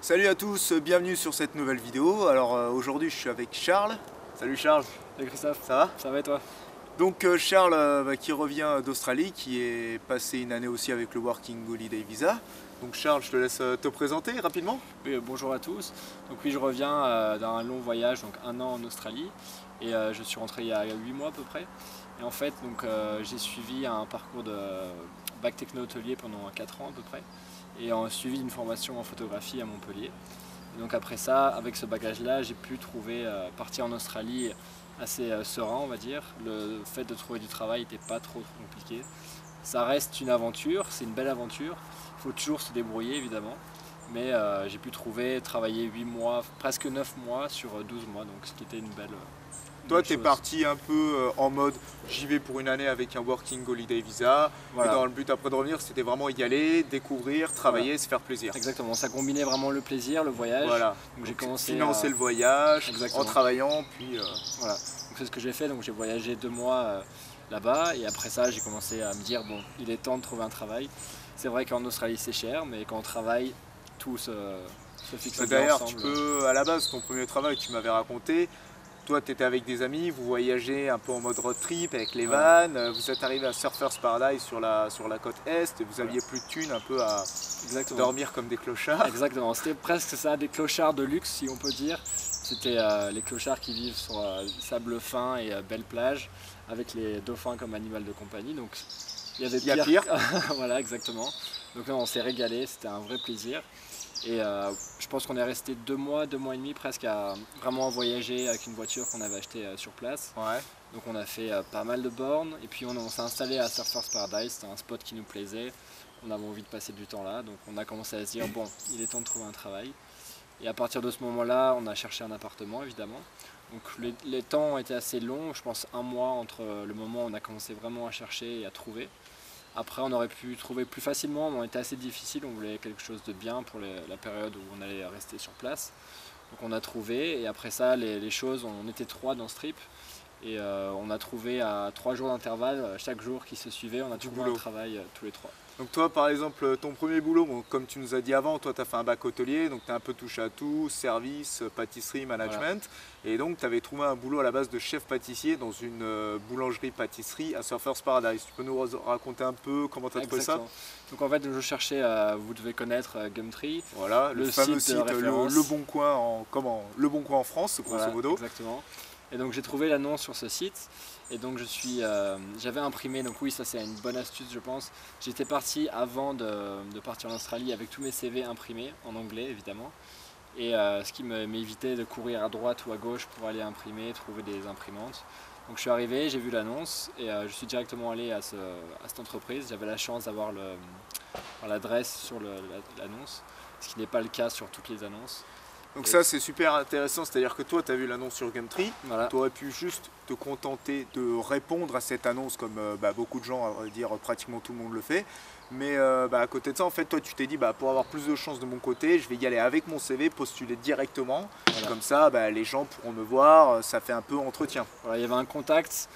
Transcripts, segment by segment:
Salut à tous, bienvenue sur cette nouvelle vidéo. Alors aujourd'hui je suis avec Charles. Salut Charles. Salut Christophe. Ça va? Ça va et toi? Donc Charles qui revient d'Australie, qui est passé une année aussi avec le Working Holiday Visa. Donc Charles, je te laisse te présenter rapidement. Oui, bonjour à tous. Donc oui, je reviens d'un long voyage, donc un an en Australie. Et je suis rentré il y a 8 mois à peu près. Et en fait, j'ai suivi un parcours de bac techno hôtelier pendant 4 ans à peu près. Et suivi d'une formation en photographie à Montpellier. Et donc après ça, avec ce bagage-là, j'ai pu trouver partir en Australie assez serein, on va dire. Le fait de trouver du travail n'était pas trop compliqué. Ça reste une aventure, c'est une belle aventure. Il faut toujours se débrouiller évidemment. Mais j'ai pu travailler 8 mois, presque 9 mois sur 12 mois, donc ce qui était une belle Toi, tu es chose. parti un peu en mode j'y vais pour une année avec un Working Holiday Visa. Voilà. Et dans le but après de revenir, c'était vraiment y aller, découvrir, travailler, Voilà. se faire plaisir. Exactement, ça combinait vraiment le plaisir, le voyage. Voilà. Donc j'ai commencé financer le voyage Exactement. en travaillant, puis Voilà, donc c'est ce que j'ai fait, donc j'ai voyagé 2 mois là-bas et après ça j'ai commencé à me dire bon, il est temps de trouver un travail. C'est vrai qu'en Australie c'est cher, mais quand on travaille, tout se fixe bien d'ailleurs, ensemble. tu peux, à la base, ton premier travail, tu m'avais raconté, toi, tu étais avec des amis, vous voyagez un peu en mode road trip avec les vannes, vous êtes arrivé à Surfers Paradise sur la côte Est, et vous aviez plus de thunes un peu à Exactement. dormir comme des clochards. Exactement, c'était presque ça, des clochards de luxe si on peut dire. C'était les clochards qui vivent sur sable fin et belle plage, avec les dauphins comme animal de compagnie. Donc il y avait pire. Voilà, exactement. Donc là, on s'est régalé, c'était un vrai plaisir. Et je pense qu'on est resté 2 mois et demi presque à vraiment voyager avec une voiture qu'on avait achetée sur place. Ouais. Donc on a fait pas mal de bornes et puis on s'est installé à Surfers Paradise, c'était un spot qui nous plaisait. On avait envie de passer du temps là, donc on a commencé à se dire bon, il est temps de trouver un travail. Et à partir de ce moment-là, on a cherché un appartement évidemment. Donc les temps ont été assez longs, je pense 1 mois entre le moment où on a commencé vraiment à chercher et à trouver. Après on aurait pu trouver plus facilement, mais on était assez difficile, on voulait quelque chose de bien pour la période où on allait rester sur place. Donc on a trouvé et après ça les choses, on était 3 dans ce trip. Et on a trouvé à 3 jours d'intervalle, chaque jour qui se suivait, on a trouvé un travail tous les 3. Donc toi, par exemple, ton premier boulot, bon, comme tu nous as dit avant, toi tu as fait un bac hôtelier, donc tu as un peu touché à tout, service, pâtisserie, management. Voilà. Et donc tu avais trouvé un boulot à la base de chef pâtissier dans une boulangerie-pâtisserie à Surfers Paradise. Tu peux nous raconter un peu comment tu as trouvé ça? Donc en fait, je cherchais, vous devez connaître Gumtree. Voilà, le fameux site, le Bon Coin Le Bon Coin en France, grosso voilà, modo. Exactement. Et donc j'ai trouvé l'annonce sur ce site et donc j'avais imprimé, donc oui ça c'est une bonne astuce je pense. J'étais parti avant de partir en Australie avec tous mes CV imprimés en anglais évidemment. Et ce qui m'évitait de courir à droite ou à gauche pour aller imprimer, trouver des imprimantes. Donc je suis arrivé, j'ai vu l'annonce et je suis directement allé à cette entreprise. J'avais la chance d'avoir l'adresse sur l'annonce, ce qui n'est pas le cas sur toutes les annonces. Donc ça c'est super intéressant, c'est-à-dire que toi tu as vu l'annonce sur Gumtree, voilà. Tu aurais pu juste te contenter de répondre à cette annonce comme beaucoup de gens, à vrai dire pratiquement tout le monde le fait. Mais à côté de ça, en fait, toi tu t'es dit pour avoir plus de chance de mon côté, je vais y aller avec mon CV, postuler directement. Voilà. Comme ça les gens pourront me voir, ça fait un peu entretien. Voilà, il y avait un contact,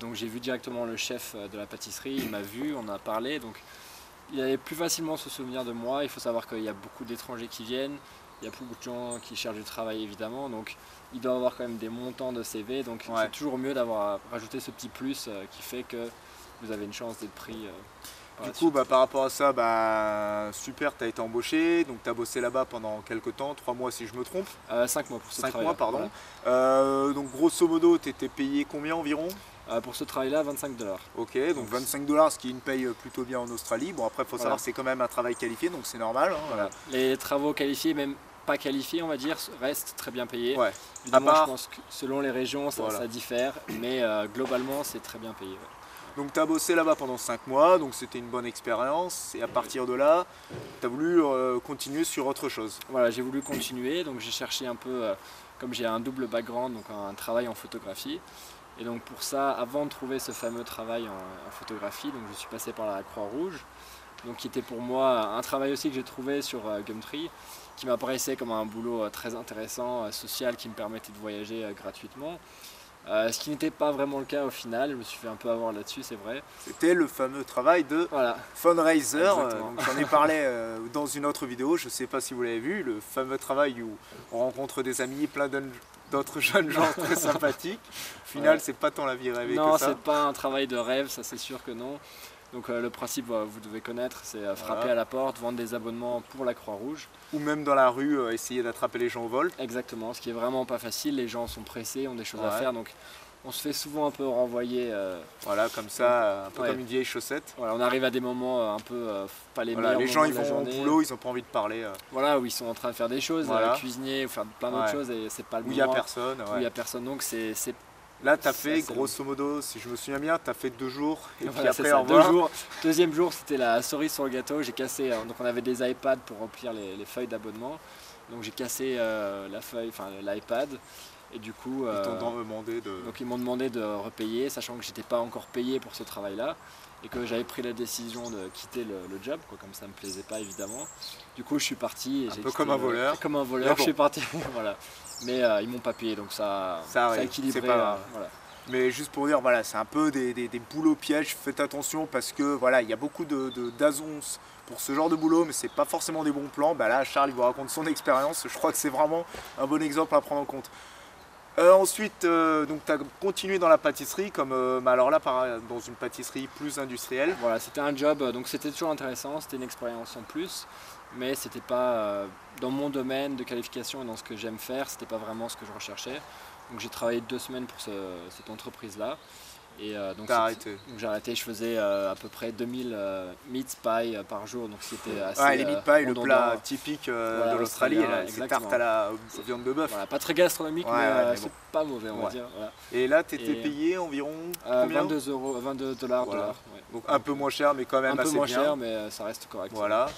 donc j'ai vu directement le chef de la pâtisserie, il m'a vu, on a parlé. Donc il allait plus facilement se souvenir de moi. Il faut savoir qu'il y a beaucoup d'étrangers qui viennent. Il y a beaucoup de gens qui cherchent du travail évidemment, donc il doit avoir quand même des montants de CV, donc c'est toujours mieux d'avoir rajouté ce petit plus qui fait que vous avez une chance d'être pris. Du coup, par rapport à ça, super, tu as été embauché, donc tu as bossé là-bas pendant quelques temps, 3 mois si je me trompe. 5 mois pour ce travail. 5 mois, pardon. Voilà. Donc grosso modo, tu étais payé combien environ? Pour ce travail-là, 25 $. Ok, donc 25 $, ce qui est une paye plutôt bien en Australie. Bon, après, il faut savoir que c'est quand même un travail qualifié, donc c'est normal. Hein, voilà. Les travaux qualifiés, même pas qualifiés, on va dire, restent très bien payés. Ouais. Évidemment, je pense que selon les régions, ça diffère, mais globalement, c'est très bien payé. Ouais. Donc tu as bossé là-bas pendant 5 mois, donc c'était une bonne expérience. Et à partir de là, tu as voulu continuer sur autre chose. Voilà, j'ai voulu continuer, donc j'ai cherché un peu, comme j'ai un double background, donc un travail en photographie. Et donc pour ça, avant de trouver ce fameux travail en photographie, donc je suis passé par la Croix-Rouge, donc qui était pour moi un travail aussi que j'ai trouvé sur Gumtree, qui m'apparaissait comme un boulot très intéressant, social, qui me permettait de voyager gratuitement. Ce qui n'était pas vraiment le cas au final, je me suis fait un peu avoir là-dessus, c'est vrai. C'était le fameux travail de Voilà, fundraiser. exactement. Donc j'en ai parlé dans une autre vidéo, je ne sais pas si vous l'avez vu, le fameux travail où on rencontre des amis, plein d'autres jeunes gens très sympathiques. Au final, Ouais. c'est pas tant la vie rêvée Non, que ça. c'est pas un travail de rêve, ça c'est sûr que non. Donc le principe, vous devez connaître, c'est frapper Voilà. à la porte, vendre des abonnements pour la Croix-Rouge. Ou même dans la rue, essayer d'attraper les gens au vol. Exactement, ce qui est vraiment pas facile, les gens sont pressés, ont des choses à Ouais. faire, donc on se fait souvent un peu renvoyer. Voilà, comme ça, un peu Ouais. comme une vieille chaussette. Voilà, on arrive à des moments un peu pas les Voilà, meilleurs les gens moments ils de la vont au journée. boulot, ils n'ont pas envie de parler. Voilà, où ils sont en train de faire des choses, Voilà. cuisiner ou faire plein d'autres Ouais. choses et c'est pas le Où il n'y a moment personne. où Ouais. il y a personne. Donc c'est Là, tu as c'est fait, assez grosso modo, si je me souviens bien, tu as fait 2 jours. Et voilà, puis c'est après, ça, au 2 revoir. jours. Deuxième jour, c'était la cerise sur le gâteau. J'ai cassé. Donc on avait des iPads pour remplir les feuilles d'abonnement. Donc j'ai cassé la feuille, enfin l'iPad. Et du coup, Ils t'ont demandé de. donc ils m'ont demandé de repayer, sachant que j'étais pas encore payé pour ce travail-là et que j'avais pris la décision de quitter le job, quoi, comme ça me plaisait pas évidemment. Du coup, je suis parti. Et Un j'ai peu quitté comme un voleur. Comme un voleur, Mais bon. je suis parti. Voilà. Mais ils m'ont pas payé, donc ça a arrive, équilibré. c'est pas grave. Voilà. Mais juste pour dire, voilà, c'est un peu des boulots pièges. Faites attention parce que voilà, il y a beaucoup d'annonces pour ce genre de boulot, mais c'est pas forcément des bons plans. Bah là, Charles, il vous raconte son expérience. Je crois que c'est vraiment un bon exemple à prendre en compte. Ensuite, donc tu as continué dans la pâtisserie, mais alors là, dans une pâtisserie plus industrielle. Voilà, c'était un job, donc c'était toujours intéressant, c'était une expérience en plus, mais c'était pas dans mon domaine de qualification et dans ce que j'aime faire, c'était pas vraiment ce que je recherchais. Donc j'ai travaillé 2 semaines pour cette entreprise-là. Et donc T'as arrêté. Donc j'ai arrêté, je faisais à peu près 2000 meat pie par jour, donc c'était assez Ouais, les meat pie, le redondant. plat typique Voilà, de l'Australie, australien, là, ces exactement. tartes à la viande de bœuf. Voilà, pas très gastronomique, Ouais, mais, ouais, mais c'est bon. pas mauvais, on va Ouais. dire. Voilà. Et là, tu étais Et, payé environ combien? 22 €, 22 dollars de Voilà. l'heure. Ouais. Donc un peu moins cher, mais quand même Un peu assez moins bien. cher, mais ça reste correct. Voilà. Ouais.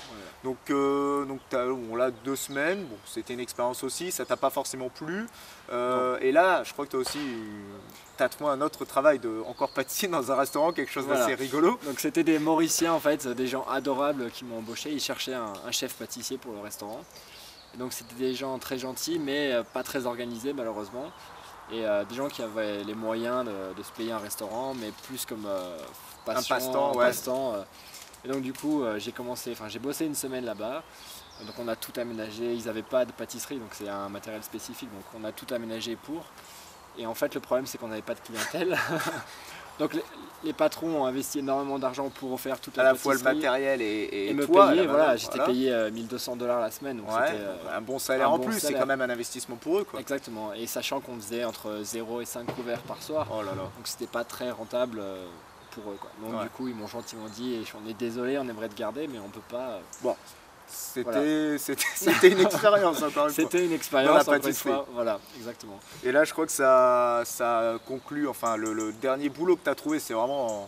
Donc bon, là, 2 semaines, bon, c'était une expérience aussi, ça t'a pas forcément plu. Et là, je crois que tu as aussi t'as trouvé un autre travail encore pâtissier dans un restaurant, quelque chose Voilà. d'assez rigolo. Donc c'était des Mauriciens en fait, des gens adorables qui m'ont embauché. Ils cherchaient un chef pâtissier pour le restaurant. Et donc c'était des gens très gentils mais pas très organisés malheureusement. Et des gens qui avaient les moyens de se payer un restaurant mais plus comme passion, passe-temps, ouais. passe-temps. Et donc du coup j'ai bossé une semaine là-bas. Donc on a tout aménagé, ils n'avaient pas de pâtisserie donc c'est un matériel spécifique donc on a tout aménagé pour. Et en fait le problème c'est qu'on n'avait pas de clientèle. Donc les patrons ont investi énormément d'argent pour refaire toute la À la fois le pâtisserie matériel et me toi, payer, à la voilà, manœuvre, j'étais voilà. payé 1200 $ la semaine. Donc Ouais, c'était, un bon salaire un en bon plus, c'est salaire. quand même un investissement pour eux, quoi. Exactement, et sachant qu'on faisait entre 0 et 5 couverts par soir, Oh là là. donc c'était pas très rentable pour eux, quoi. Donc Ouais. du coup ils m'ont gentiment dit, et on est désolé, on aimerait te garder mais on peut pas. Bon, c'était une expérience encore une fois. C'était une Dans expérience la encore une pâtisserie. fois, voilà, exactement. Et là, je crois que ça conclut, enfin, le dernier boulot que tu as trouvé, c'est vraiment,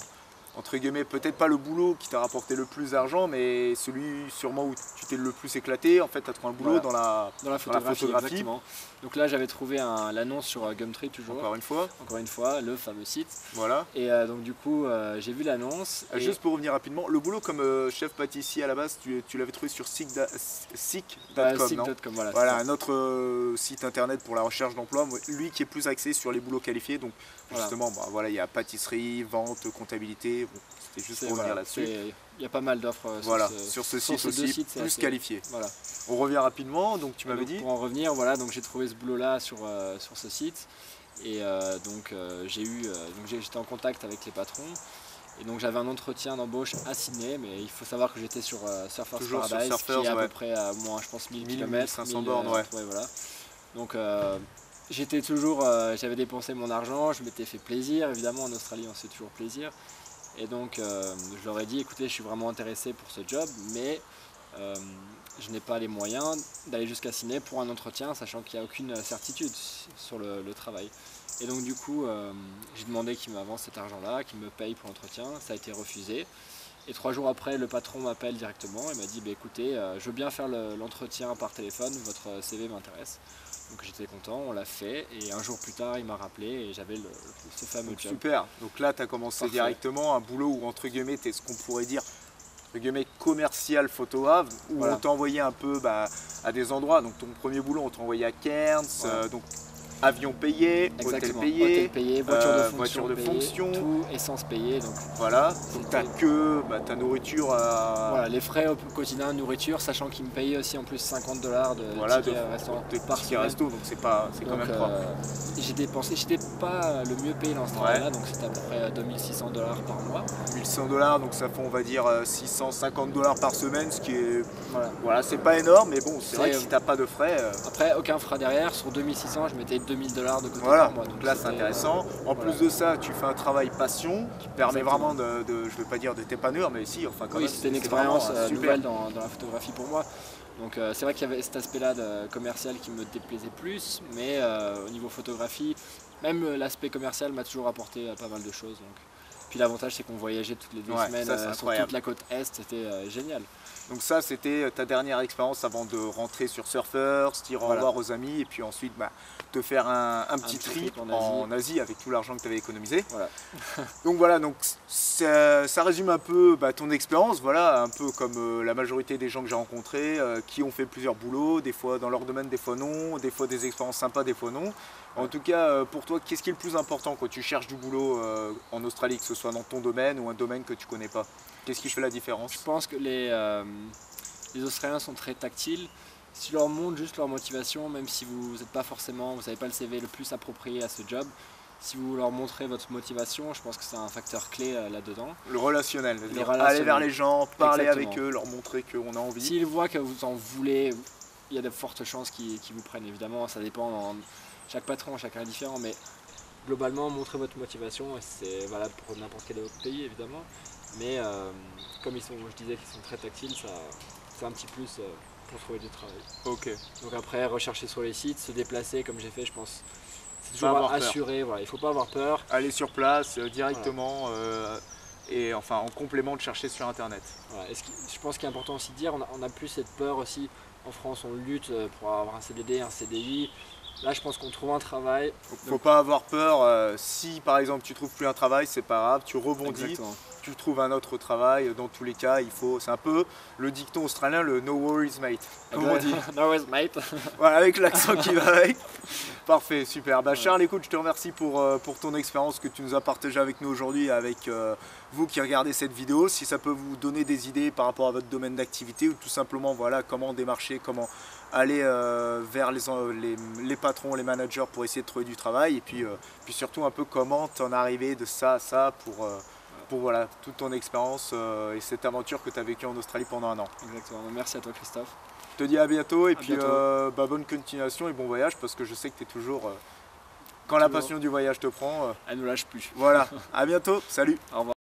entre guillemets, peut-être pas le boulot qui t'a rapporté le plus d'argent, mais celui sûrement où tu t'es le plus éclaté. En fait, tu as trouvé un boulot Voilà. dans Dans la photographie, photographie. exactement. Donc là j'avais trouvé l'annonce sur Gumtree toujours, Encore une fois, le fameux site. voilà. Et donc du coup j'ai vu l'annonce. et- Juste pour revenir rapidement, le boulot comme chef pâtissier à la base, tu l'avais trouvé sur seek.com, non? Seek.com, voilà. Voilà, c'est ça. un autre site internet pour la recherche d'emploi, lui qui est plus axé sur les boulots qualifiés. Donc Voilà. justement, bah, voilà, il y a pâtisserie, vente, comptabilité. Bon, c'était juste pour revenir Voilà, là-dessus. il y a pas mal d'offres Voilà, sur sur ce sur site ces deux aussi, sites, c'est plus assez- qualifié. Voilà. On revient rapidement, donc tu m'avais Donc, dit. pour en revenir, voilà, donc j'ai trouvé ce boulot-là sur ce site. Et j'étais en contact avec les patrons. Et donc j'avais un entretien d'embauche à Sydney, mais il faut savoir que j'étais sur Surfers Toujours sur Paradise, Surfers, qui est à ouais. peu près à moins, je pense, 1000 1000, km. 1500 bornes, ouais. Voilà. Donc j'étais toujours, j'avais dépensé mon argent, je m'étais fait plaisir, évidemment en Australie on se fait toujours plaisir. Et donc je leur ai dit, écoutez, je suis vraiment intéressé pour ce job, mais je n'ai pas les moyens d'aller jusqu'à Sydney pour un entretien, sachant qu'il n'y a aucune certitude sur le travail. Et donc du coup, j'ai demandé qu'ils m'avancent cet argent-là, qu'ils me payent pour l'entretien, ça a été refusé. Et 3 jours après, le patron m'appelle directement et m'a dit, bah, écoutez, je veux bien faire l'entretien par téléphone, votre CV m'intéresse. Donc j'étais content, on l'a fait, et un jour plus tard, il m'a rappelé et j'avais ce fameux Donc, job. super. Donc là, tu as commencé Parfait. directement un boulot où, entre guillemets, tu es ce qu'on pourrait dire, entre guillemets, commercial photographe, où Voilà. on t'a envoyé un peu à des endroits. Donc ton premier boulot, on t'a envoyé à Cairns. Voilà. Donc avion payé, Exactement. hôtel payé, voiture de fonction, tout, essence payée. Donc voilà, donc t'as que ta nourriture à... Voilà, les frais au quotidien, nourriture, sachant qu'ils me payaient aussi en plus 50 $ de voilà, tickets restaurant par tickets semaine. resto, donc c'est quand même propre. J'ai dépensé, j'étais pas le mieux payé dans ce travail-là, donc c'était à peu près 2600 $ par mois. 1100 $, donc ça fait on va dire 650 $ par semaine, ce qui est... Voilà, Voilà, c'est pas énorme, mais bon, c'est vrai que si t'as pas de frais... Après, aucun frais derrière, sur 2600, je mettais 2000 $ de côté voilà, par mois. donc là c'est intéressant. En plus de ça, tu fais un travail passion qui permet vraiment je vais pas dire de t'épanouir, mais si, enfin quand même. C'était une expérience nouvelle dans la photographie pour moi. Donc c'est vrai qu'il y avait cet aspect-là commercial qui me déplaisait plus, mais au niveau photographie, même l'aspect commercial m'a toujours apporté pas mal de choses. Donc. Puis l'avantage c'est qu'on voyageait toutes les 2 semaines sur toute la côte Est, c'était génial. Donc ça c'était ta dernière expérience avant de rentrer sur Surfer, se dire au revoir aux amis et puis ensuite te faire un petit trip en Asie avec tout l'argent que tu avais économisé. Voilà. Donc voilà, donc ça résume un peu ton expérience, voilà, un peu comme la majorité des gens que j'ai rencontrés qui ont fait plusieurs boulots, des fois dans leur domaine, des fois non, des fois des expériences sympas, des fois non. En tout cas, pour toi, qu'est-ce qui est le plus important quand tu cherches du boulot en Australie, que ce soit dans ton domaine ou un domaine que tu connais pas? Qu'est-ce qui fait la différence? Je pense que les Australiens sont très tactiles. Si tu leur montres juste leur motivation, même si vous n'êtes pas forcément, vous n'avez pas le CV le plus approprié à ce job, si vous leur montrez votre motivation, je pense que c'est un facteur clé là-dedans. Le relationnel, aller vers les gens, parler avec eux, leur montrer qu'on a envie. S'ils voient que vous en voulez, il y a de fortes chances qu'ils vous prennent, évidemment, ça dépend, chaque patron, chacun est différent, mais globalement, montrez votre motivation, et c'est valable pour n'importe quel autre pays, évidemment. Mais comme je disais qu'ils sont très tactiles, c'est un petit plus pour trouver du travail. Ok. Donc après, rechercher sur les sites, se déplacer comme j'ai fait, je pense. C'est toujours assuré, voilà, il ne faut pas avoir peur. Aller sur place directement et enfin en complément de chercher sur internet. Voilà. Je pense qu'il est important aussi de dire, on a plus cette peur aussi. En France, on lutte pour avoir un CDD, un CDI. Là, je pense qu'on trouve un travail. Faut pas avoir peur. Si par exemple tu trouves plus un travail, c'est pas grave, tu rebondis. Exactement. Tu trouves un autre travail, dans tous les cas, c'est un peu le dicton australien, le no worries mate, comme on dit. No worries mate. Voilà, avec l'accent qui va avec. Parfait, super. Charles, écoute, je te remercie pour ton expérience que tu nous as partagée avec nous aujourd'hui, avec vous qui regardez cette vidéo. Si ça peut vous donner des idées par rapport à votre domaine d'activité ou tout simplement voilà, comment démarcher, comment aller vers les patrons, les managers pour essayer de trouver du travail et puis surtout un peu comment t'en arriver de ça à ça pour voilà, toute ton expérience et cette aventure que tu as vécue en Australie pendant un an. Exactement, merci à toi Christophe. Je te dis à bientôt et puis bonne continuation et bon voyage parce que je sais que tu es toujours, quand la passion du voyage te prend, elle ne lâche plus. Voilà, à bientôt, salut. Au revoir.